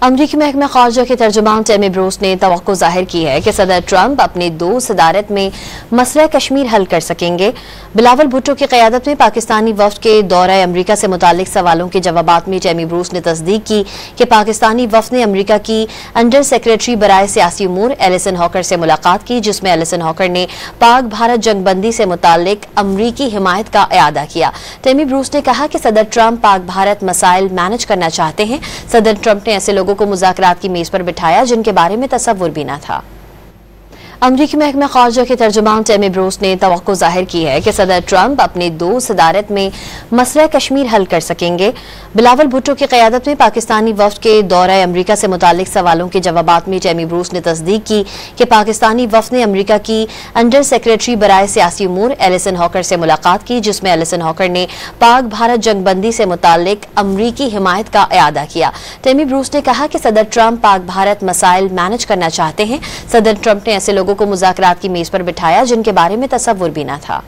अमरीकी महकमा ख़ारजा के तर्जुमान टेमी ब्रूस ने तवक्को जाहिर की है कि सदर ट्रंप अपनी 2 सदारत में मसला कश्मीर हल कर सकेंगे। बिलावल भुट्टो की क़यादत में पाकिस्तानी वफ़द के दौरा अमरीका से मुतालिक सवालों के जवाबात में टेमी ब्रूस ने तस्दीक की कि पाकिस्तानी वफ़द ने अमरीका की अंडर सेक्रेटरी बराए सियासी उमूर एलिसन हॉकर से मुलाकात की, जिसमें एलिसन हॉकर ने पाक भारत जंगबंदी से मुतालिक अमरीकी हिमायत का इयादा किया। टेमी ब्रूस ने कहा कि सदर ट्रंप पाक भारत मसाइल मैनेज करना चाहते हैं। सदर ट्रंप ने ऐसे लोगों को मुज़ाकरात की मेज पर बिठाया जिनके बारे में तसव्वुर भी न था। अमरीकी महकमा ख़ारजा के तर्जुमान टेमी ब्रूस ने तवक्को जाहिर की है कि सदर ट्रंप अपनी 2 सदारत में मसला कश्मीर हल कर सकेंगे। बिलावल भुट्टो की क़यादत में पाकिस्तानी वफ़द के दौरा अमरीका से मुतालिक सवालों के जवाबात में टेमी ब्रूस ने तस्दीक की कि पाकिस्तानी वफ़द ने अमरीका की अंडर सेक्रेटरी बराए सियासी उमूर एलिसन हॉकर से मुलाकात की, जिसमें एलिसन हॉकर ने पाक भारत जंगबंदी से मुतालिक अमरीकी हिमायत का इयादा किया। टेमी ब्रूस ने कहा कि सदर ट्रंप पाक भारत मसाइल मैनेज करना चाहते हैं। सदर ट्रंप ने ऐसे लोगों को मुज़ाकरात की मेज पर बिठाया जिनके बारे में तसव्वुर भी न था।